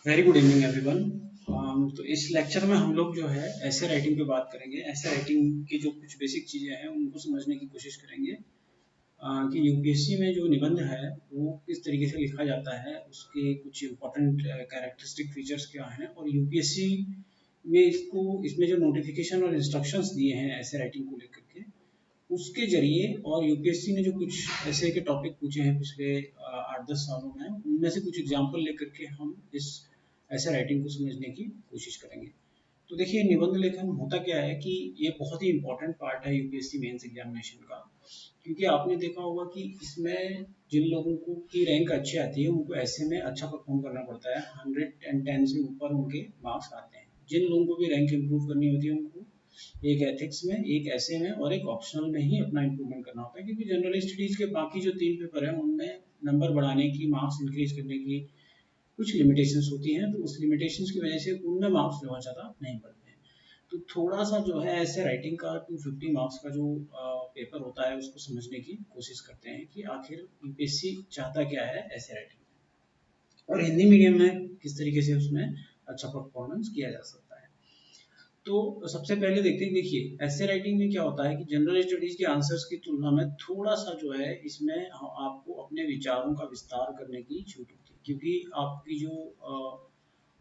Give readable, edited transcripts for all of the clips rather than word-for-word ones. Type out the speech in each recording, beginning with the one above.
Very good evening everyone. तो इस lecture में हम लोग जो है ऐसे राइटिंग पे बात करेंगे। ऐसे राइटिंग की जो कुछ बेसिक चीज़ें हैं उनको समझने की कोशिश करेंगे कि यूपीएससी में जो निबंध है वो किस तरीके से लिखा जाता है, उसके कुछ इंपॉर्टेंट कैरेक्टरिस्टिक फीचर्स क्या हैं, और यूपीएससी में इसमें जो नोटिफिकेशन और इंस्ट्रक्शंस दिए हैं ऐसे राइटिंग को लेकर के उसके जरिए, और यूपीएससी ने जो कुछ ऐसे के टॉपिक पूछे हैं पिछले 8-10 सालों में, उनमें से कुछ एग्जाम्पल लेकर के हम इस ऐसे राइटिंग को समझने की कोशिश करेंगे। तो देखिए, निबंध लेखन होता क्या है कि ये बहुत ही इंपॉर्टेंट पार्ट है यूपीएससी मेंस एग्जामिनेशन का, क्योंकि आपने देखा होगा कि इसमें जिन लोगों को की रैंक अच्छी आती है उनको ऐसे में अच्छा परफॉर्म करना पड़ता है। 110 से ऊपर उनके मार्क्स आते हैं। जिन लोगों को भी रैंक इंप्रूव करनी होती है उनको एक एथिक्स में, एक ऐसे में और एक ऑप्शनल में ही अपना इंप्रूवमेंट करना होता है, क्योंकि जनरल स्टडीज के बाकी जो 3 पेपर हैं उनमें नंबर बढ़ाने की, मार्क्स इंक्रीज करने की कुछ लिमिटेशंस होती हैं, तो उस लिमिटेशंस की वजह से उनमें मार्क्स जो है ज़्यादा नहीं बढ़ते हैं। तो थोड़ा सा जो है ऐसे राइटिंग का 250 मार्क्स का जो पेपर होता है उसको समझने की कोशिश करते हैं कि आखिर यूपीएससी चाहता क्या है ऐसे राइटिंग और हिंदी मीडियम में किस तरीके से उसमें अच्छा परफॉर्मेंस किया जा सकता है। तो सबसे पहले देखते हैं, देखिए ऐसे राइटिंग में क्या होता है कि जनरल स्टडीज के आंसर्स की तुलना में थोड़ा सा जो है इसमें आपको अपने विचारों का विस्तार करने की छूट होती है, क्योंकि आपकी जो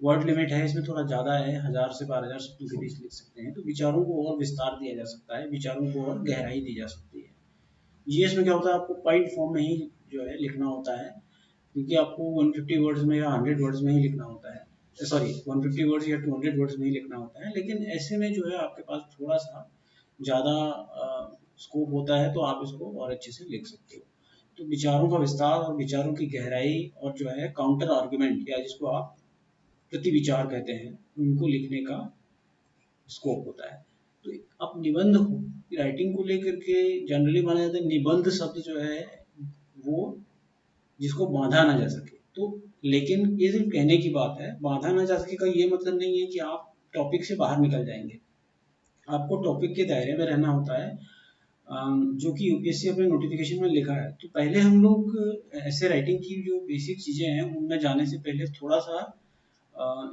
वर्ड लिमिट है इसमें थोड़ा ज़्यादा है, 1000 से 12,000 शब्दों के बीच लिख सकते हैं। तो विचारों को और विस्तार दिया जा सकता है, विचारों को और गहराई दी जा सकती है। जीएस में क्या होता है, आपको पॉइंट फॉर्म में ही जो है लिखना होता है, क्योंकि आपको 150 वर्ड्स में या 100 वर्ड्स में ही लिखना होता है, सॉरी 150 वर्ड्स या 200 वर्ड्स में ही लिखना होता है। लेकिन ऐसे में जो है आपके पास थोड़ा सा ज़्यादा स्कोप होता है, तो आप इसको और अच्छे से लिख सकते हो। तो विचारों का विस्तार और विचारों की गहराई और जो है काउंटर आर्गुमेंट, या जिसको आप प्रति विचार कहते हैं, उनको लिखने का स्कोप होता है। तो अब निबंध राइटिंग को लेकर के जनरली माना जाता है, निबंध शब्द जो है वो जिसको बांधा ना जा सके। तो लेकिन ये सिर्फ कहने की बात है, बांधा ना जा सके का ये मतलब नहीं है कि आप टॉपिक से बाहर निकल जाएंगे। आपको टॉपिक के दायरे में रहना होता है, जो कि यूपीएससी अपने नोटिफिकेशन में लिखा है। तो पहले हम लोग ऐसे राइटिंग की जो बेसिक चीज़ें हैं उनमें जाने से पहले थोड़ा सा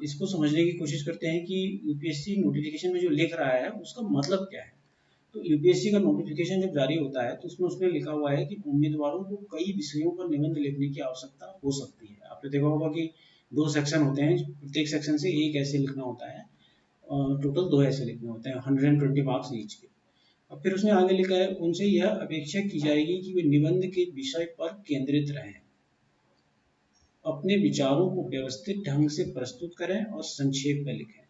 इसको समझने की कोशिश करते हैं कि यूपीएससी नोटिफिकेशन में जो लिख रहा है उसका मतलब क्या है। तो यूपीएससी का नोटिफिकेशन जब जारी होता है तो उसमें उसने लिखा हुआ है कि उम्मीदवारों को कई विषयों पर निबंध लिखने की आवश्यकता हो सकती है। आपने देखा होगा कि 2 सेक्शन होते हैं, प्रत्येक सेक्शन से एक ऐसे लिखना होता है, टोटल 2 ऐसे लिखने होते हैं, 120 मार्क्स ईच के। अब फिर उसने आगे लिखा है, उनसे यह अपेक्षा की जाएगी कि वे निबंध के विषय पर केंद्रित रहें, अपने विचारों को व्यवस्थित ढंग से प्रस्तुत करें और संक्षेप में लिखें,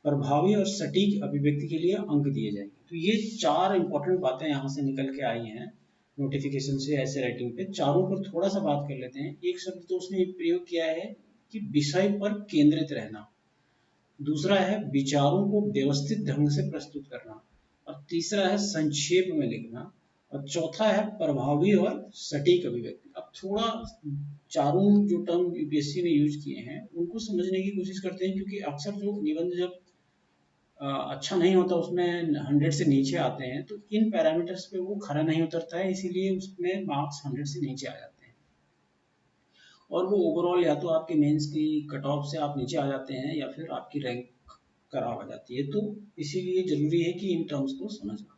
प्रभावी और सटीक अभिव्यक्ति के लिए अंक दिए जाएंगे। तो ये 4 इंपॉर्टेंट बातें यहाँ से निकल के आई हैं नोटिफिकेशन से ऐसे राइटिंग पे। चारों पर थोड़ा सा बात कर लेते हैं। एक शब्द तो उसने प्रयोग किया है कि विषय पर केंद्रित रहना, दूसरा है विचारों को व्यवस्थित ढंग से प्रस्तुत करना, और तीसरा है संक्षेप में लिखना, और चौथा है प्रभावी और सटीक अभिव्यक्ति। अब थोड़ा चारों जो टर्म यूपीएससी ने यूज किए हैं उनको समझने की कोशिश करते हैं, क्योंकि अक्सर जो निबंध जब अच्छा नहीं होता, उसमें 100 से नीचे आते हैं, तो इन पैरामीटर्स पे वो खरा नहीं उतरता है, इसीलिए उसमें मार्क्स 100 से नीचे आ जाते हैं, और वो ओवरऑल या तो आपके मेंस की कट ऑफ से आप नीचे आ जाते हैं या फिर आपकी रैंक खराब आ जाती है। तो इसीलिए जरूरी है कि इन टर्म्स को समझना।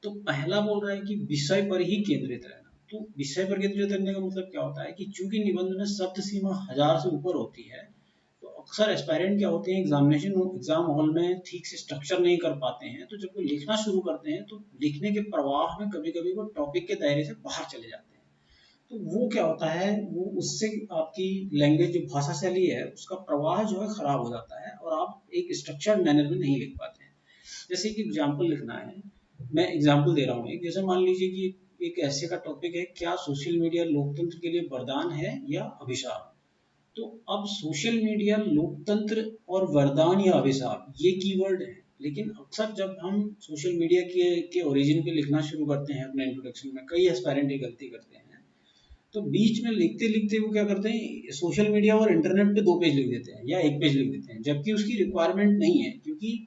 तो पहला बोल रहा है कि विषय पर ही केंद्रित रहना। तो विषय पर केंद्रित रहने का मतलब क्या होता है कि चूंकि निबंध में शब्द सीमा 1000 से ऊपर होती है, तो अक्सर एस्पायरेंट क्या होते हैं, एग्जाम हॉल में ठीक से स्ट्रक्चर नहीं कर पाते हैं, तो जब वो लिखना शुरू करते हैं तो लिखने के प्रवाह में कभी कभी वो टॉपिक के दायरे से बाहर चले जाते हैं। तो वो क्या होता है, वो उससे आपकी लैंग्वेज जो भाषा शैली है उसका प्रवाह जो है खराब हो जाता है, और आप एक स्ट्रक्चर्ड मैनर में नहीं लिख पाते हैं। जैसे कि एग्जाम्पल लिखना है, मैं एग्जाम्पल दे रहा हूँ एक, जैसे मान लीजिए कि एक ऐसे का टॉपिक है, क्या सोशल मीडिया लोकतंत्र के लिए वरदान है या अभिशाप। तो अब सोशल मीडिया लोकतंत्र और वरदान या अभिशाप ये कीवर्ड है, लेकिन अक्सर जब हम सोशल मीडिया के ओरिजिन पे लिखना शुरू करते हैं अपने इंट्रोडक्शन में, कई एस्पायरेंट ये गलती करते हैं, तो बीच में लिखते लिखते वो क्या करते हैं, सोशल मीडिया और इंटरनेट पे 2 पेज लिख देते हैं या 1 पेज लिख देते हैं, जबकि उसकी रिक्वायरमेंट नहीं है, क्योंकि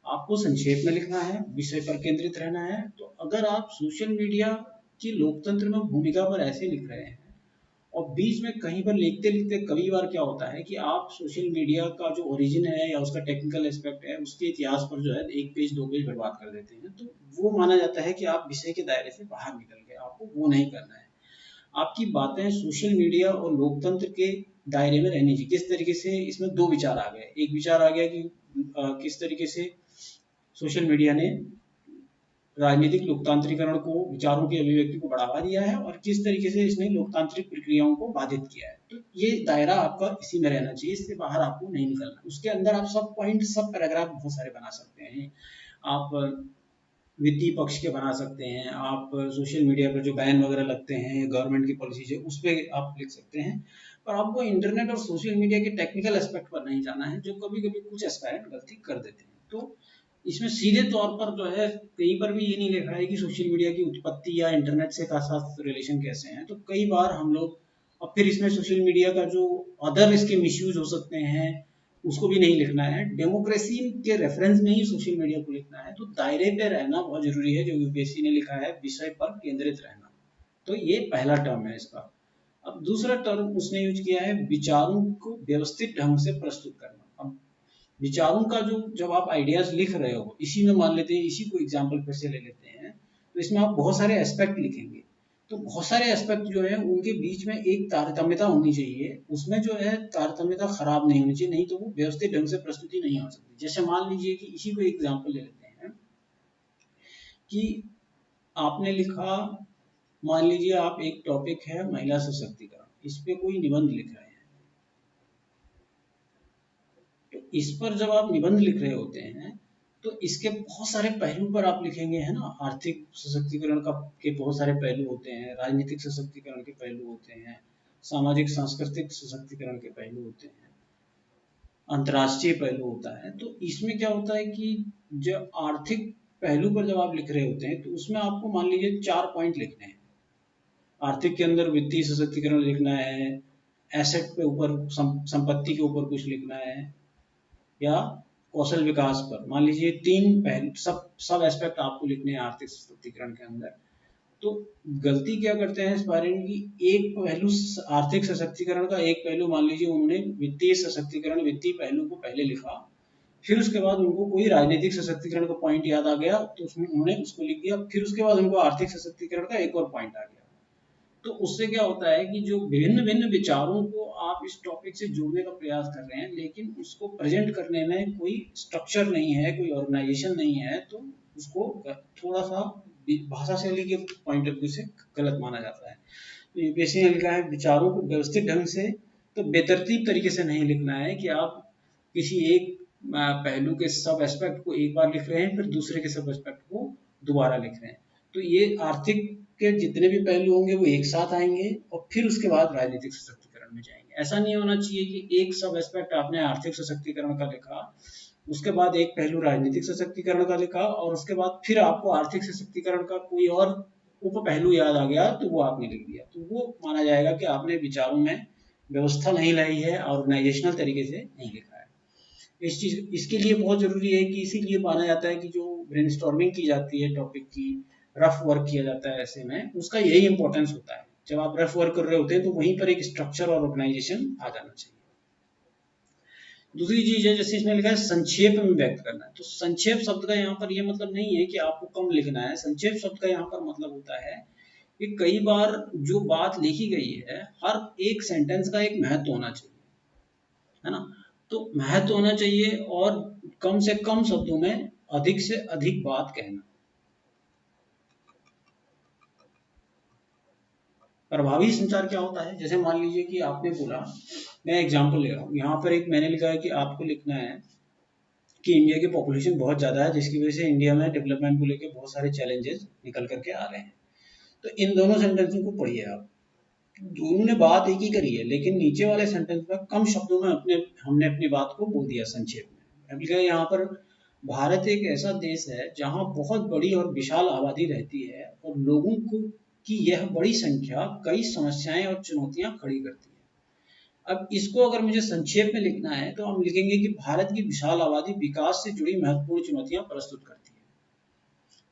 आपको संक्षेप में लिखना है, विषय पर केंद्रित रहना है। तो अगर आप सोशल मीडिया की लोकतंत्र में भूमिका पर ऐसे लिख रहे हैं और बीच में कहीं पर लिखते लिखते कई बार क्या होता है कि आप सोशल मीडिया का जो ओरिजिन है या उसका टेक्निकल एस्पेक्ट है उसके इतिहास पर जो है 1 पेज 2 पेज बर्बाद कर देते हैं, तो वो माना जाता है कि आप विषय के दायरे से बाहर निकल गए, आपको वो नहीं करना है। आपकी बातें सोशल मीडिया और लोकतंत्र के दायरे में रहनी चाहिए। किस तरीके से इसमें दो विचार आ गए, एक विचार आ गया कि किस तरीके से सोशल मीडिया ने राजनीतिक लोकतांत्रिकरण को, विचारों की अभिव्यक्ति को बढ़ावा दिया है, और किस तरीके से इसने लोकतांत्रिक प्रक्रियाओं को बाधित किया है। तो ये दायरा आपका इसी में रहना चाहिए, इससे बाहर आपको नहीं निकलना। उसके अंदर आप सब पॉइंट, सब पैराग्राफ बहुत सारे बना सकते हैं। आप वित्तीय पक्ष के बना सकते हैं, आप सोशल मीडिया पर जो बैन वगैरह लगते हैं, गवर्नमेंट की पॉलिसीज है उस पर आप लिख सकते हैं, पर आपको इंटरनेट और सोशल मीडिया के टेक्निकल एस्पेक्ट पर नहीं जाना है, जो कभी कभी कुछ एस्पायरेंट गलती कर देते हैं। तो इसमें सीधे तौर पर जो है कहीं पर भी ये नहीं लिखा है कि सोशल मीडिया की उत्पत्ति या इंटरनेट से का साथ रिलेशन कैसे हैं। तो कई बार हम लोग, और फिर इसमें सोशल मीडिया का जो अदर इसके मिसयूज हो सकते हैं उसको भी नहीं लिखना है, डेमोक्रेसी के रेफरेंस में ही सोशल मीडिया को लिखना है। तो दायरे पे रहना बहुत जरूरी है, जो यूपीएससी ने लिखा है, विषय पर केंद्रित रहना। तो ये पहला टर्म है इसका। अब दूसरा टर्म उसने यूज किया है विचारों को व्यवस्थित ढंग से प्रस्तुत करना। अब विचारों का जो, जब आप आइडियाज लिख रहे हो, इसी में मान लेते हैं, इसी को एग्जाम्पल फिर से ले लेते हैं, तो इसमें आप बहुत सारे एस्पेक्ट लिखेंगे। तो बहुत सारे एस्पेक्ट जो है उनके बीच में एक तारतम्यता होनी चाहिए, उसमें जो है तारतम्यता खराब नहीं होनी चाहिए, नहीं तो वो व्यवस्थित ढंग से प्रस्तुति नहीं हो सकती। जैसे मान लीजिए कि इसी को एग्जाम्पल ले लेते हैं कि आपने लिखा, मान लीजिए आप, एक टॉपिक है महिला सशक्तिकरण, इस पे कोई निबंध लिख रहे हैं। तो इस पर जब आप निबंध लिख रहे होते हैं तो इसके बहुत सारे पहलू पर आप लिखेंगे, है ना। आर्थिक सशक्तिकरण का के बहुत सारे पहलू होते हैं, राजनीतिक सशक्तिकरण के पहलू होते हैं, सामाजिक सांस्कृतिक सशक्तिकरण के पहलू होते हैं, अंतर्राष्ट्रीय पहलू होता है। तो इसमें क्या होता है कि जब आर्थिक पहलू पर जब आप लिख रहे होते हैं तो उसमें आपको मान लीजिए 4 पॉइंट लिखने हैं। आर्थिक के अंदर वित्तीय सशक्तिकरण लिखना है, एसेट पे ऊपर, संपत्ति के ऊपर कुछ लिखना है, या कौशल विकास पर, मान लीजिए 3 पहलू, सब सब एस्पेक्ट आपको लिखने हैं आर्थिक सशक्तिकरण के अंदर। तो गलती क्या करते हैं इस बारे में कि एक पहलू, आर्थिक सशक्तिकरण का एक पहलू मान लीजिए उन्होंने वित्तीय सशक्तिकरण, वित्तीय पहलू को पहले लिखा, फिर उसके बाद उनको कोई राजनीतिक सशक्तिकरण का पॉइंट याद आ गया तो उसमें उन्होंने उसको लिख दिया, फिर उसके बाद उनको आर्थिक सशक्तिकरण का एक और पॉइंट आ गया। तो उससे क्या होता है कि जो भिन्न भिन्न विचारों को आप इस टॉपिक से जोड़ने का प्रयास कर रहे हैं, लेकिन उसको प्रेजेंट करने में कोई स्ट्रक्चर नहीं है, कोई ऑर्गेनाइजेशन नहीं है, तो उसको थोड़ा सा भाषा शैली के पॉइंट ऑफ व्यू से गलत माना जाता है। तो यूपीएससी ने लिखा है विचारों को व्यवस्थित ढंग से, तो बेतरतीब तरीके से नहीं लिखना है कि आप किसी एक पहलू के सब एस्पेक्ट को एक बार लिख रहे हैं, फिर दूसरे के सब एस्पेक्ट को दोबारा लिख रहे हैं। तो ये आर्थिक के जितने भी पहलू होंगे वो एक साथ आएंगे और फिर उसके बाद राजनीतिक सशक्तिकरण में जाएंगे। ऐसा नहीं होना चाहिए कि एक सब एस्पेक्ट आपने आर्थिक सशक्तिकरण का लिखा, उसके बाद एक पहलू राजनीतिक सशक्तिकरण का लिखा, और उसके बाद फिर आपको आर्थिक सशक्तिकरण का कोई और उप पहलू याद आ गया तो वो आपने लिख दिया। तो वो माना जाएगा कि आपने विचारों में व्यवस्था नहीं लाई है, ऑर्गेनाइजेशनल तरीके से नहीं लिखा है। इसके लिए बहुत जरूरी है कि इसीलिए माना जाता है कि जो ब्रेनस्टॉर्मिंग की जाती है टॉपिक की, रफ वर्क किया जाता है, ऐसे में उसका यही इंपॉर्टेंस होता है। जब आप रफ वर्क कर रहे होते हैं तो वहीं पर एक स्ट्रक्चर और ऑर्गेनाइजेशन आ जाना चाहिए। दूसरी चीज है, जैसे इसमें लिखा है संक्षेप में व्यक्त करना है, तो संक्षेप शब्द का यहाँ पर यह मतलब नहीं है कि आपको कम लिखना है। संक्षेप शब्द का यहाँ पर मतलब होता है कि कई बार जो बात लिखी गई है, हर एक सेंटेंस का एक महत्व होना चाहिए, है ना। तो महत्व होना चाहिए और कम से कम शब्दों में अधिक से अधिक बात कहना। प्रभावी संचार क्या होता है, जैसे मान लीजिए कि आपने बोला, मैं एग्जांपल ले रहा हूँ, यहाँ पर एक मैंने लिखा है कि आपको लिखना है कि इंडिया की पॉपुलेशन बहुत ज़्यादा है, जिसकी वजह से इंडिया में डेवलपमेंट को लेकर बहुत सारे चैलेंजेस निकल करके आ रहे हैं। तो इन दोनों सेंटेंसों को पढ़िए आप, दोनों ने बात एक ही करी है, लेकिन नीचे वाले सेंटेंस में कम शब्दों में हमने अपनी बात को बोल दिया संक्षेप में। अभी क्या, यहाँ पर भारत एक ऐसा देश है जहाँ बहुत बड़ी और विशाल आबादी रहती है और लोगों को की यह बड़ी संख्या कई समस्याएं और चुनौतियां खड़ी करती है। अब इसको अगर मुझे संक्षेप में लिखना है तो हम लिखेंगे कि भारत की विशाल आबादी विकास से जुड़ी महत्वपूर्ण चुनौतियां प्रस्तुत करती है।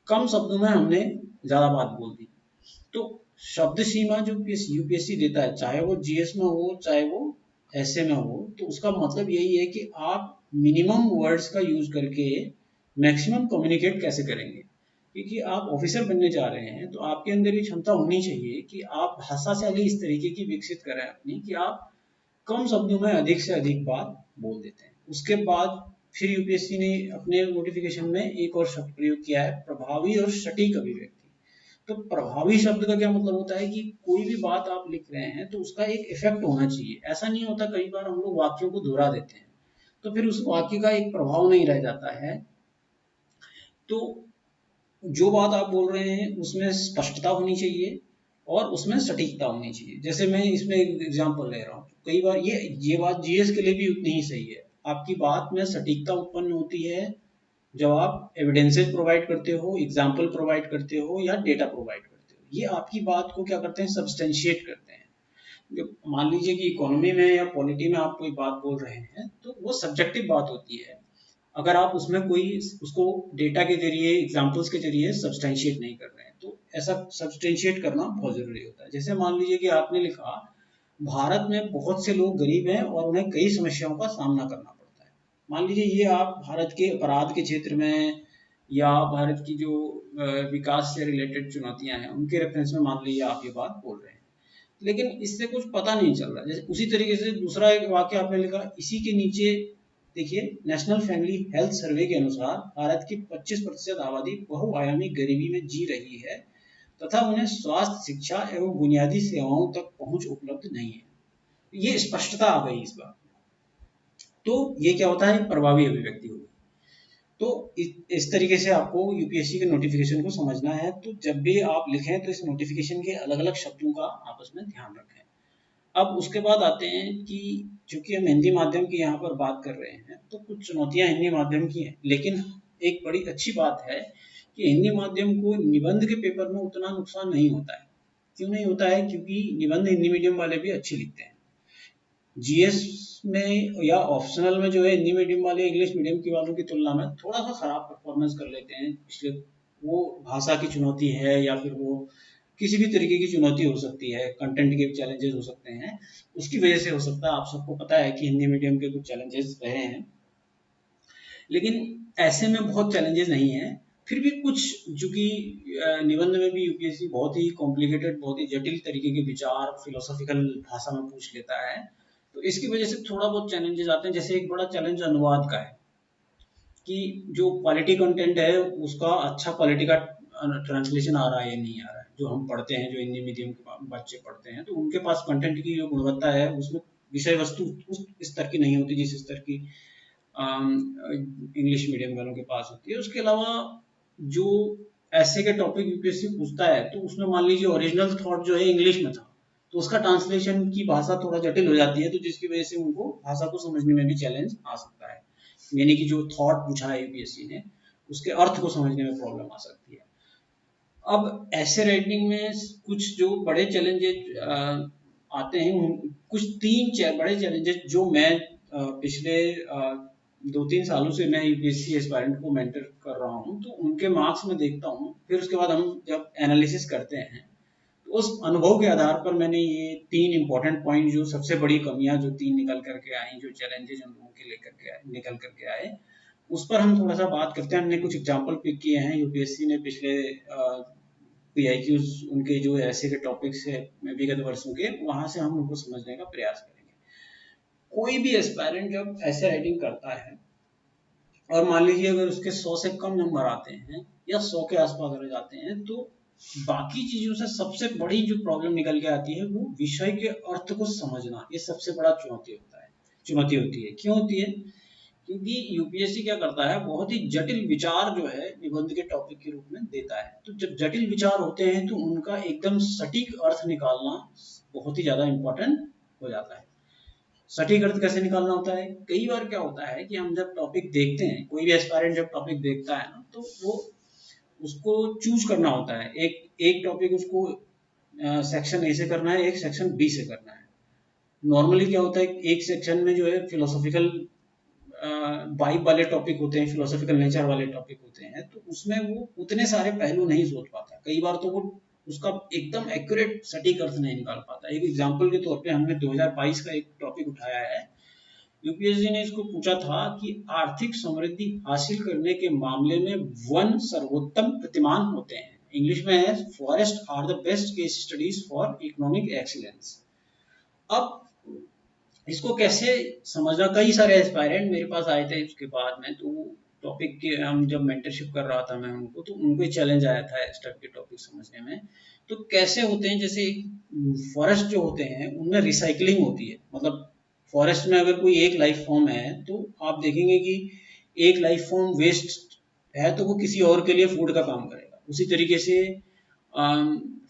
कम शब्दों में हमने ज्यादा बात बोल दी। तो शब्द सीमा जो यूपीएससी देता है, चाहे वो जीएस में हो चाहे वो एसए में हो, तो उसका मतलब यही है कि आप मिनिमम वर्ड्स का यूज करके मैक्सिमम कम्युनिकेट कैसे करेंगे। क्योंकि आप ऑफिसर बनने जा रहे हैं तो आपके अंदर ये क्षमता होनी चाहिए कि आप भाषा शैली इस तरीके की विकसित करें अपनी, कि आप कम शब्दों में अधिक से अधिक बात बोल देते हैं। उसके बाद फिर यूपीएससी ने अपने नोटिफिकेशन में एक और शब्द प्रयोग किया है, प्रभावी और सटीक अभिव्यक्ति। तो प्रभावी शब्द का क्या मतलब होता है कि कोई भी बात आप लिख रहे हैं तो उसका एक इफेक्ट होना चाहिए। ऐसा नहीं होता, कई बार हम लोग वाक्यों को दोहरा देते हैं तो फिर उस वाक्य का एक प्रभाव नहीं रह जाता है। तो जो बात आप बोल रहे हैं उसमें स्पष्टता होनी चाहिए और उसमें सटीकता होनी चाहिए। जैसे मैं इसमें एक एग्जांपल ले रहा हूँ, कई बार ये बात जीएस के लिए भी उतनी ही सही है। आपकी बात में सटीकता उत्पन्न होती है जब आप एविडेंसेस प्रोवाइड करते हो, एग्जाम्पल प्रोवाइड करते हो या डेटा प्रोवाइड करते हो। ये आपकी बात को क्या करते हैं, सब्सटेंशिएट करते हैं। जब मान लीजिए कि इकोनॉमी में या पॉलिटी में आप कोई बात बोल रहे हैं तो वो सब्जेक्टिव बात होती है। अगर आप उसमें कोई उसको डेटा के जरिए, एग्जाम्पल्स के जरिए सब्सटेंशिएट नहीं कर रहे हैं, तो ऐसा सब्सटेंशिएट करना बहुत जरूरी होता है। जैसे मान लीजिए कि आपने लिखा, भारत में बहुत से लोग गरीब हैं और उन्हें कई समस्याओं का सामना करना पड़ता है। मान लीजिए ये आप भारत के अपराध के क्षेत्र में या भारत की जो विकास से रिलेटेड चुनौतियां हैं उनके रेफरेंस में मान लीजिए आप ये बात बोल रहे हैं, लेकिन इससे कुछ पता नहीं चल रहा। जैसे उसी तरीके से दूसरा एक वाक्य आपने लिखा, इसी के नीचे देखिए, नेशनल फैमिली हेल्थ सर्वे के अनुसार भारत की 25% आबादी बहुआयामी गरीबी में जी रही है तथा उन्हें स्वास्थ्य, शिक्षा एवं बुनियादी सेवाओं तक पहुंच उपलब्ध नहीं है। ये स्पष्टता आ गई इस बात। तो ये क्या होता है, प्रभावी अभिव्यक्ति होगी। तो इस तरीके से आपको यूपीएससी के नोटिफिकेशन को समझना है। तो जब भी आप लिखें तो इस नोटिफिकेशन के अलग अलग शब्दों का आपस में ध्यान रखें। अब उसके बाद आते हैं कि चूंकि हम हिंदी माध्यम की यहाँ पर बात कर रहे हैं तो कुछ चुनौतियां हिंदी माध्यम की हैं, लेकिन एक बड़ी अच्छी बात है कि हिंदी माध्यम को निबंध के पेपर में उतना नुकसान नहीं होता है। क्यों नहीं होता है, क्योंकि निबंध हिंदी मीडियम वाले भी अच्छे लिखते हैं। जीएस में या ऑप्शनल में जो है हिंदी मीडियम वाले इंग्लिश मीडियम की वालों की तुलना में थोड़ा सा खराब परफॉर्मेंस कर लेते हैं, इसलिए वो भाषा की चुनौती है या फिर वो किसी भी तरीके की चुनौती हो सकती है, कंटेंट के चैलेंजेस हो सकते हैं, उसकी वजह से हो सकता है। आप सबको पता है कि हिंदी मीडियम के कुछ चैलेंजेस रहे हैं, लेकिन ऐसे में बहुत चैलेंजेस नहीं है। फिर भी कुछ, चूंकि निबंध में भी यूपीएससी बहुत ही कॉम्प्लिकेटेड, बहुत ही जटिल तरीके के विचार फिलोसॉफिकल भाषा में पूछ लेता है, तो इसकी वजह से थोड़ा बहुत चैलेंजेस आते हैं। जैसे एक बड़ा चैलेंज अनुवाद का है कि जो पॉलिटी कंटेंट है उसका अच्छा पॉलिटी का ट्रांसलेशन आ रहा है या नहीं आ रहा है। जो हम पढ़ते हैं, जो हिंदी मीडियम के बच्चे पढ़ते हैं, तो उनके पास कंटेंट की जो गुणवत्ता है उसमें विषय वस्तु उस स्तर की नहीं होती जिस स्तर की इंग्लिश मीडियम वालों के पास होती है। उसके अलावा जो ऐसे के टॉपिक यूपीएससी पूछता है तो उसमें मान लीजिए ओरिजिनल थॉट जो है इंग्लिश में था, तो उसका ट्रांसलेशन की भाषा थोड़ा जटिल हो जाती है, तो जिसकी वजह से उनको भाषा को समझने में भी चैलेंज आ सकता है। यानी कि जो थॉट पूछा है यूपीएससी ने उसके अर्थ को समझने में प्रॉब्लम आ सकती है। अब ऐसे राइटिंग में कुछ जो बड़े चैलेंजेस आते हैं, कुछ तीन बड़े चैलेंजेस जो मैं पिछले 2-3 सालों से मैं यूपीएससी एस्पायरेंट को मेंटर कर रहा हूँ, तो उनके मार्क्स में देखता हूँ। फिर उसके बाद हम जब एनालिसिस करते हैं तो उस अनुभव के आधार पर मैंने ये 3 इंपॉर्टेंट पॉइंट, जो सबसे बड़ी कमियां जो 3 निकल करके आई, जो चैलेंजेस हम लोगों के लेकर के आए, निकल करके आए, उस पर हम थोड़ा सा बात करते हैं। हमने कुछ एग्जाम्पल पिक किए हैं यूपीएससी ने पिछले पीआईक्यूज उनके जो ऐसे के टॉपिक्स है विगत वर्षों के, वहां से हम उनको समझने का प्रयास करेंगे। कोई भी एस्पायरेंट जब ऐसे राइटिंग करता है और मान लीजिए अगर उसके 100 से कम नंबर आते हैं या 100 के आसपास रह जाते हैं, तो बाकी चीजों से सबसे बड़ी जो प्रॉब्लम निकल के आती है वो विषय के अर्थ को समझना। ये सबसे बड़ा चुनौती होती है। क्यों होती है? क्योंकि यूपीएससी क्या करता है, बहुत ही जटिल विचार जो है निबंध के टॉपिक के रूप में देता है। तो जब जटिल विचार होते हैं तो उनका एकदम सटीक अर्थ निकालना बहुत ही ज्यादा इंपॉर्टेंट हो जाता है। सटीक अर्थ कैसे निकालना होता है? कई बार क्या होता है कि हम जब टॉपिक देखते हैं, कोई भी एस्पायरेंट जब टॉपिक देखता है ना, तो वो उसको चूज करना होता है। एक टॉपिक उसको सेक्शन ए से करना है, एक सेक्शन बी से करना है। नॉर्मली क्या होता है, एक सेक्शन में जो है फिलोसॉफिकल वाइब वाले टॉपिक होते हैं, फिलोसॉफिकल नेचर वाले टॉपिक होते हैं, तो उसमें वो उतने सारे पहलू नहीं सोच पाता। कई बार तो वो उसका एकदम एक्यूरेट सटीक अर्थ नहीं निकाल पाता। एक एग्जाम्पल के तौर पे हमने 2022 का एक टॉपिक उठाया है। यूपीएससी ने इसको पूछा था कि आर्थिक समृद्धि हासिल करने के मामले में वन सर्वोत्तम प्रतिमान होते हैं। इंग्लिश में है forest are the best case studies for economic excellence. अब इसको कैसे समझना, कई सारे एस्पायरेंट मेरे पास आए थे उसके बाद में, तो टॉपिक के हम जब मेंटरशिप कर रहा था मैं उनको, तो उनको चैलेंज आया था इस टाइप के टॉपिक समझने में। तो कैसे होते हैं, जैसे फॉरेस्ट जो होते हैं उनमें रिसाइकलिंग होती है। मतलब फॉरेस्ट में अगर कोई एक लाइफ फॉर्म है तो आप देखेंगे कि एक लाइफ फॉर्म वेस्ट है तो वो किसी और के लिए फूड का काम करेगा। उसी तरीके से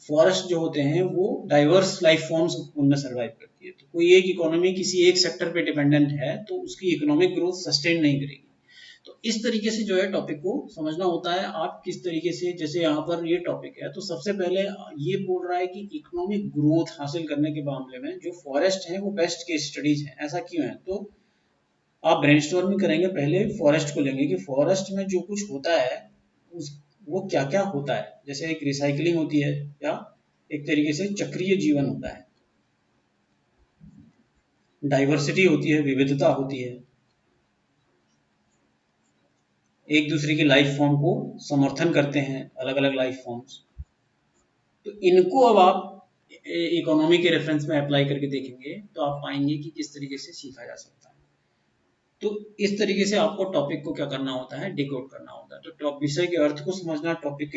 फॉरेस्ट जो होते हैं वो डाइवर्स लाइफ फॉर्म्स उनमें सर्वाइव करती है। तो कोई एक इकोनॉमी किसी एक सेक्टर पे डिपेंडेंट है तो उसकी इकोनॉमिक ग्रोथ सस्टेन नहीं करेगी। तो इस तरीके से जो है टॉपिक को समझना होता है। आप किस तरीके से, जैसे यहाँ पर ये टॉपिक है तो सबसे पहले ये बोल रहा है कि इकोनॉमिक ग्रोथ हासिल करने के मामले में जो फॉरेस्ट है वो बेस्ट केस स्टडीज है। ऐसा क्यों है, तो आप ब्रेनस्टॉर्मिंग करेंगे। पहले फॉरेस्ट को लेंगे कि फॉरेस्ट में जो कुछ होता है वो क्या क्या होता है। जैसे एक रिसाइकलिंग होती है या एक तरीके से चक्रीय जीवन होता है, डाइवर्सिटी होती है, विविधता होती है, एक दूसरे की लाइफ फॉर्म को समर्थन करते हैं अलग अलग लाइफ फॉर्म्स। तो इनको अब आप इकोनॉमी के रेफरेंस में अप्लाई करके देखेंगे तो आप पाएंगे कि किस तरीके से सीखा जा सकता है। तो इस तरीके से आपको टॉपिक को क्या करना होता है, डिकोड करना होता है। तो विषय के अर्थ को समझना, टॉपिक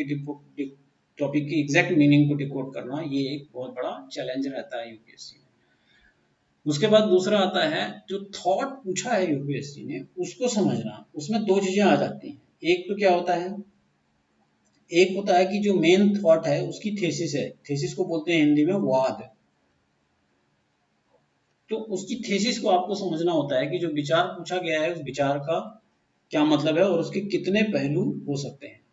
की एग्जैक्ट मीनिंग को डिकोड करना, ये एक बहुत बड़ा चैलेंज रहता है यूपीएससी में। उसके बाद दूसरा आता है जो थॉट पूछा है यूपीएससी ने उसको समझना। उसमें दो चीजें आ जाती हैं। एक तो क्या होता है, एक होता है कि जो मेन थॉट है उसकी थीसिस है। थीसिस को बोलते हैं हिंदी में वाद। तो उसकी थीसिस को आपको समझना होता है कि जो विचार पूछा गया है उस विचार का क्या मतलब है और उसके कितने पहलू हो सकते हैं।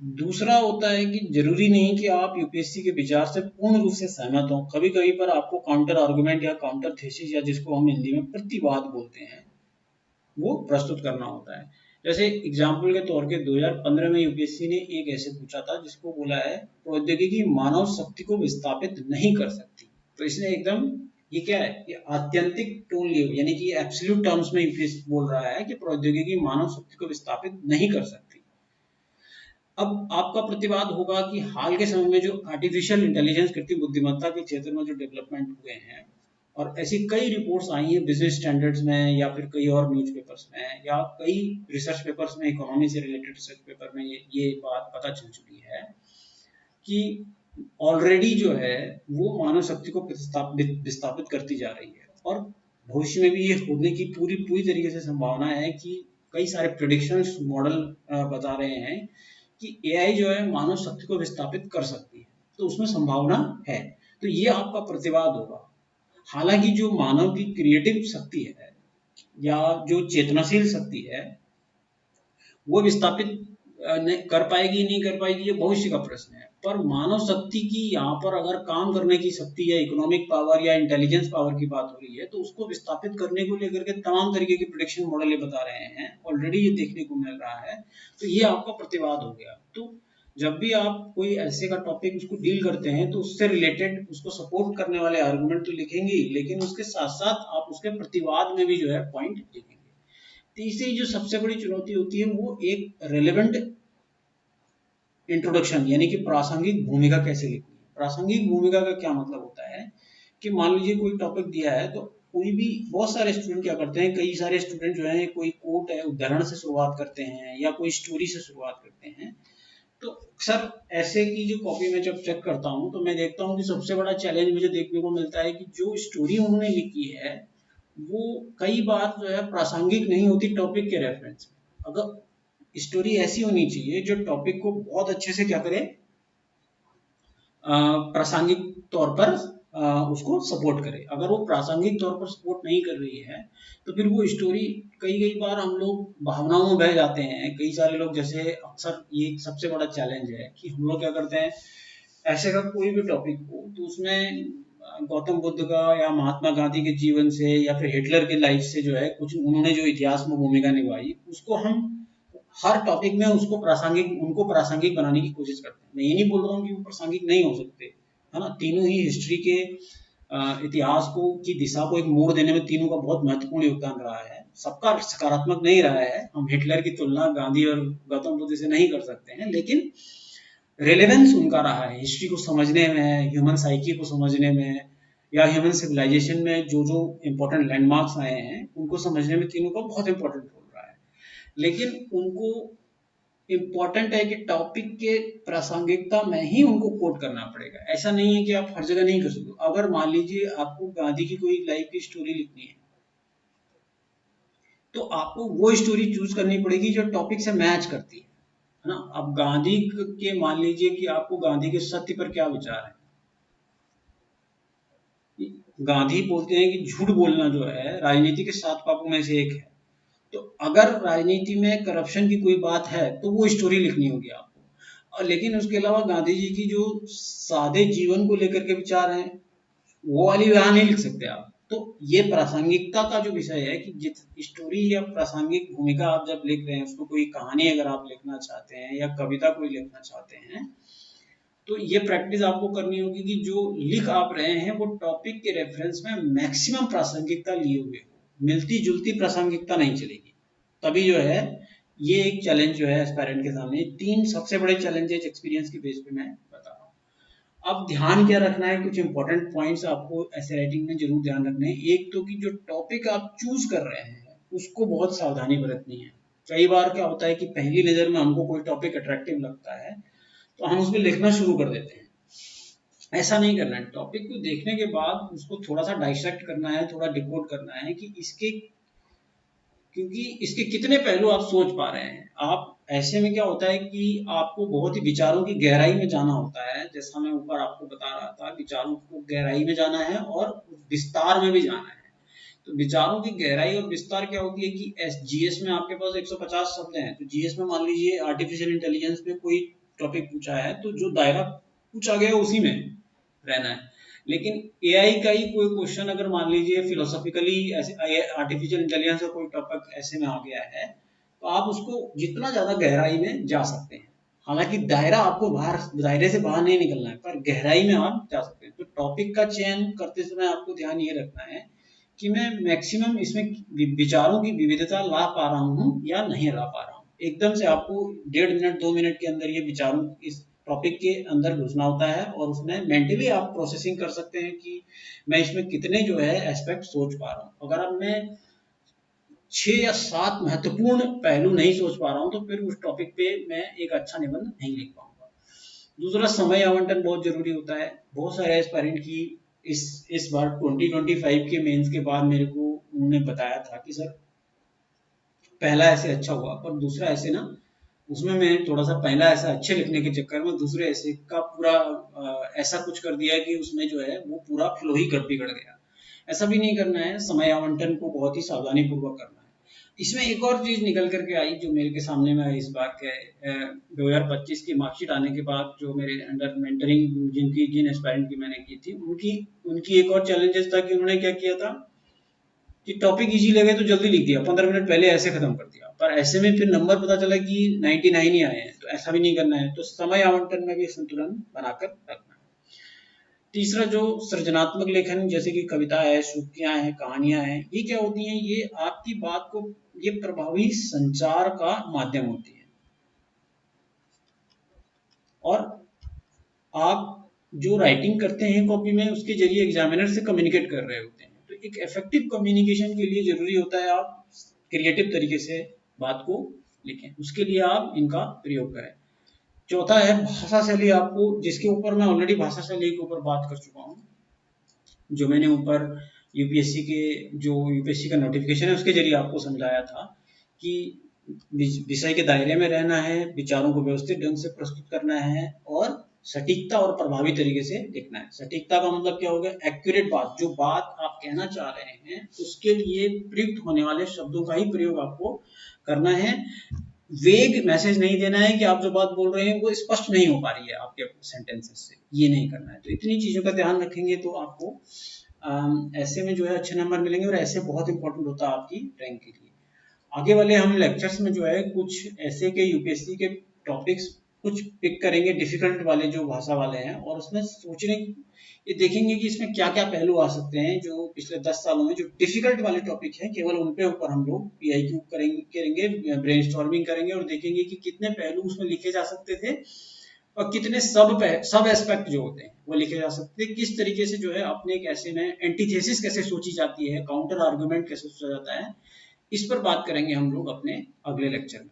दूसरा होता है कि जरूरी नहीं कि आप यूपीएससी के विचार से पूर्ण रूप से सहमत हो। कभी कभी पर आपको काउंटर आर्गुमेंट या काउंटर थीसिस, या जिसको हम हिंदी में प्रतिवाद बोलते हैं, वो प्रस्तुत करना होता है। जैसे एग्जाम्पल के तौर के 2015 में यूपीएससी ने एक ऐसे पूछा था जिसको बोला है प्रौद्योगिकी मानव शक्ति को विस्थापित नहीं कर सकती। तो इसने एकदम, ये क्या है, ये आत्यंतिक टोन लिए, यानी कि एब्सोल्यूट टर्म्स में यूपीएससी बोल रहा है कि प्रौद्योगिकी मानव शक्ति को विस्थापित नहीं कर सकती। अब आपका प्रतिवाद होगा कि हाल के समय में जो आर्टिफिशियल इंटेलिजेंस, कृत्रिम बुद्धिमत्ता के क्षेत्र में जो डेवलपमेंट हुए हैं, और ऐसी कई रिपोर्ट्स आई हैं बिजनेस स्टैंडर्ड्स में या फिर कई और न्यूज़पेपर्स में या कई रिसर्च पेपर्स में, इकोनॉमी से रिलेटेड रिसर्च पेपर में ये बात पता चल चुकी है कि ऑलरेडी जो है वो मानव शक्ति को विस्थापित करती जा रही है। और भविष्य में भी ये होने की पूरी पूरी तरीके से संभावना है कि कई सारे प्रेडिक्शंस मॉडल बता रहे हैं कि एआई जो है मानव शक्ति को विस्थापित कर सकती है। तो उसमें संभावना है। तो ये आपका प्रतिवाद होगा। हालांकि जो मानव की क्रिएटिव शक्ति है या जो चेतनाशील शक्ति है वो विस्थापित कर पाएगी नहीं कर पाएगी, ये भविष्य का प्रश्न है। पर मानव शक्ति की यहाँ पर अगर काम करने की शक्ति या इकोनॉमिक पावर या इंटेलिजेंस पावर की बात हो रही है तो उसको विस्थापित करने को लेकर के तमाम तरीके के प्रेडिक्शन मॉडल ये बता रहे हैं, ऑलरेडी ये देखने को मिल रहा है। तो ये आपका प्रतिवाद हो गया। तो जब भी आप कोई ऐसे का टॉपिक उसको डील करते हैं तो उससे रिलेटेड उसको सपोर्ट करने वाले आर्गुमेंट तो लिखेंगे ही, लेकिन उसके साथ साथ आप उसके प्रतिवाद में भी जो है पॉइंट लिखेंगे। तीसरी जो सबसे बड़ी चुनौती होती है वो एक रेलेवेंट इंट्रोडक्शन, यानी कि प्रासंगिक भूमिका कैसे लिखनी है। प्रासंगिक भूमिका का क्या मतलब होता है कि मान लीजिए कोई टॉपिक दिया है तो कोई भी, बहुत सारे स्टूडेंट क्या करते हैं, कई सारे स्टूडेंट जो है कोई कोट है उदाहरण से शुरुआत करते हैं या कोई स्टोरी से शुरुआत करते हैं। तो अक्सर ऐसे की जो कॉपी में जब चेक करता हूँ तो मैं देखता हूँ कि सबसे बड़ा चैलेंज मुझे देखने को मिलता है कि जो स्टोरी उन्होंने लिखी है वो कई बार जो है प्रासंगिक नहीं होती टॉपिक के रेफरेंस में। अगर स्टोरी ऐसी होनी चाहिए जो टॉपिक को बहुत अच्छे से क्या करे, प्रासंगिक तौर पर उसको सपोर्ट करे। अगर वो प्रासंगिक तौर पर सपोर्ट नहीं कर रही है तो फिर वो स्टोरी, कई कई बार हम लोग भावनाओं में बह जाते हैं। कई सारे लोग, जैसे अक्सर ये सबसे बड़ा चैलेंज है कि हम लोग क्या करते हैं, ऐसे का कोई भी टॉपिक हो तो उसमें गौतम बुद्ध का या महात्मा गांधी के जीवन से या फिर हिटलर के लाइफ से जो है कुछ उन्होंने जो इतिहास में भूमिका निभाई उसको हम हर टॉपिक में उनको प्रासंगिक बनाने की कोशिश करते हैं। मैं ये नहीं बोल रहा हूँ कि वो प्रासंगिक नहीं हो सकते, है ना। तीनों ही हिस्ट्री के इतिहास को की दिशा को एक मोड़ देने में तीनों का बहुत महत्वपूर्ण योगदान रहा है। सबका सकारात्मक नहीं रहा है। हम हिटलर की तुलना गांधी और गौतम बुद्ध से नहीं कर सकते हैं, लेकिन रेलेवेंस उनका रहा है हिस्ट्री को समझने में, ह्यूमन साइकी को समझने में, या ह्यूमन सिविलाइजेशन में जो जो इम्पोर्टेंट लैंडमार्क्स आए हैं उनको समझने में तीनों का बहुत इंपॉर्टेंट रोल रहा है। लेकिन उनको इम्पोर्टेंट है कि टॉपिक के प्रासंगिकता में ही उनको कोट करना पड़ेगा। ऐसा नहीं है कि आप हर जगह नहीं कर सकते। अगर मान लीजिए आपको गांधी की कोई लाइफ की स्टोरी लिखनी है, तो आपको वो स्टोरी चूज करनी पड़ेगी जो टॉपिक से मैच करती है ना। अब गांधी के मान लीजिए कि आपको गांधी के सत्य पर क्या विचार है। गांधी बोलते हैं कि झूठ बोलना जो है राजनीति के 7 पापों में से एक है। तो अगर राजनीति में करप्शन की कोई बात है तो वो स्टोरी लिखनी होगी आपको। और लेकिन उसके अलावा गांधी जी की जो सादे जीवन को लेकर के विचार हैं, वो वाली वहां नहीं लिख सकते आप। तो ये प्रासंगिकता का जो विषय है कि जित स्टोरी या प्रासंगिक भूमिका आप जब लिख रहे हैं, उसको कोई कहानी अगर आप लिखना चाहते हैं या कविता कोई लिखना चाहते हैं, तो ये प्रैक्टिस आपको करनी होगी कि जो लिख आप रहे हैं वो टॉपिक के रेफरेंस में मैक्सिमम प्रासंगिकता लिए हुए हो। मिलती जुलती प्रासंगिकता नहीं चलेगी। तभी जो है ये एक चैलेंज जो है एस्पायरेंट के सामने। 3 सबसे बड़े चैलेंजेस एक्सपीरियंस के बेस पे मैं बता रहा हूँ। अब ध्यान क्या रखना है, कुछ इंपॉर्टेंट पॉइंट्स आपको ऐसे राइटिंग में जरूर ध्यान रखने हैं। एक तो कि जो टॉपिक आप चूज कर रहे हैं उसको बहुत सावधानी बरतनी है। कई बार क्या होता है कि पहली नजर में हमको कोई टॉपिक अट्रैक्टिव लगता है तो हम उसमें लिखना शुरू कर देते हैं। ऐसा नहीं करना है। टॉपिक को देखने के बाद उसको थोड़ा सा डाइसेक्ट करना है, थोड़ा डिकोड करना है कि इसके क्योंकि इसके कितने पहलू आप सोच पा रहे हैं। आप ऐसे में क्या होता है कि आपको बहुत ही विचारों की गहराई में जाना होता है। जैसा मैं ऊपर आपको बता रहा था, विचारों को गहराई में जाना है और विस्तार में भी जाना है। तो विचारों की गहराई और विस्तार क्या होती है कि जीएस में आपके पास 150 शब्द हैं। तो जीएस में मान लीजिए आर्टिफिशियल इंटेलिजेंस में कोई टॉपिक पूछा है तो जो दायरा पूछा गया उसी में रहना है। लेकिन एआई का ही कोई क्वेश्चन अगर मान लीजिए फिलोसॉफिकली ऐसे आर्टिफिशियल इंटेलिजेंस का कोई टॉपिक ऐसे में आ गया है, तो आप उसको जितना ज्यादा गहराई में जा सकते हैं। हालांकि दायरा आपको बाहर, दायरे से बाहर नहीं निकलना है, पर गहराई में आप जा सकते हैं। तो टॉपिक का चयन करते समय आपको ध्यान ये रखना है कि मैं मैक्सिमम इसमें विचारों की विविधता ला पा रहा हूँ या नहीं ला पा रहा हूँ। एकदम से आपको 1.5 मिनट 2 मिनट के अंदर ये विचारों इस टॉपिक के अंदर घुसना होता है और उसमें मेंटली आप प्रोसेसिंग कर सकते हैं कि मैं इसमें कितने जो है एस्पेक्ट सोच पा रहा हूँ। अगर अब मैं 6 या 7 महत्वपूर्ण पहलू नहीं सोच पा रहा हूँ तो फिर उस टॉपिक पे मैं एक अच्छा निबंध नहीं लिख पाऊंगा। दूसरा, समय आवंटन बहुत जरूरी होता है। बहुत सारे एस्पायरेंट की इस बार 2025 के मेंस के बाद मेरे को उन्होंने बताया था कि सर पहला ऐसे अच्छा हुआ पर दूसरा ऐसे ना, उसमें मैं थोड़ा सा पहला ऐसा अच्छे लिखने के चक्कर में दूसरे ऐसे का पूरा ऐसा कुछ कर दिया कि उसमें जो है वो पूरा फ्लो ही कर बिगड़ गया। ऐसा भी नहीं करना है। समय आवंटन को बहुत ही सावधानी पूर्वक करना है। इसमें एक और चीज निकल करके आई जो मेरे के सामने में आई इस बार के 2025 की मार्कशीट आने के बाद। जो मेरे अंडर मेंटरिंग जिन एस्पायरेंट की मैंने की थी, उनकी उनकी एक और चैलेंजेस था कि उन्होंने क्या किया था कि टॉपिक इजी लगे तो जल्दी लिख दिया, 15 मिनट पहले ऐसे खत्म कर दिया, पर ऐसे में फिर नंबर पता चला कि 99 ही आए हैं। तो ऐसा भी नहीं करना है। तो समय आवंटन में भी संतुलन बनाकर रखना है। तीसरा, जो सृजनात्मक लेखन जैसे कि कविता है, सूक्तियां हैं, कहानियां हैं, ये क्या होती हैं, ये आपकी बात को, ये प्रभावी संचार का माध्यम होती है। और आप जो राइटिंग करते हैं कॉपी में, उसके जरिए एग्जामिनर से कम्युनिकेट कर रहे होते हैं। तो एक इफेक्टिव कम्युनिकेशन के लिए जरूरी होता है आप क्रिएटिव तरीके से बात को लिखें। उसके लिए आप इनका प्रयोग करें। चौथा है भाषा शैली। आपको, जिसके ऊपर मैं ऑलरेडी भाषा शैली के ऊपर बात कर चुका हूँ, जो मैंने ऊपर यूपीएससी का नोटिफिकेशन है उसके जरिए आपको समझाया था कि विषय के दायरे में रहना है, विचारों को व्यवस्थित ढंग से प्रस्तुत करना है और सटीकता और प्रभावी तरीके से लिखना है। सटीकता का मतलब क्या हो गया, एक्यूरेट बात, जो बात आप कहना चाह रहे हैं उसके लिए प्रयुक्त होने वाले शब्दों का ही प्रयोग आपको करना है। वेग मैसेज नहीं देना है कि आप जो बात बोल रहे हैं वो स्पष्ट नहीं हो पा रही है आपके सेंटेंसेस से, ये नहीं करना है। तो इतनी चीजों का ध्यान रखेंगे तो आपको ऐसे में जो है अच्छे नंबर मिलेंगे। और ऐसे बहुत इंपॉर्टेंट होता है आपकी रैंक के लिए। आगे वाले हम लेक्चर्स में जो है कुछ ऐसे के यूपीएससी के टॉपिक्स कुछ पिक करेंगे, डिफिकल्ट वाले जो भाषा वाले हैं, और उसमें सोचने ये देखेंगे कि इसमें क्या क्या पहलू आ सकते हैं जो पिछले 10 सालों में जो डिफिकल्ट वाले टॉपिक हैं, केवल उन पे ऊपर हम लोग पीआईक्यू करेंगे, ब्रेनस्टॉर्मिंग करेंगे और देखेंगे कि कितने पहलू उसमें लिखे जा सकते थे और कितने सब एस्पेक्ट जो होते हैं वो लिखे जा सकते हैं, किस तरीके से जो है अपने एक ऐसे में एंटीथेसिस कैसे सोची जाती है, काउंटर आर्गुमेंट कैसे सोचा जाता है, इस पर बात करेंगे हम लोग अपने अगले लेक्चर में।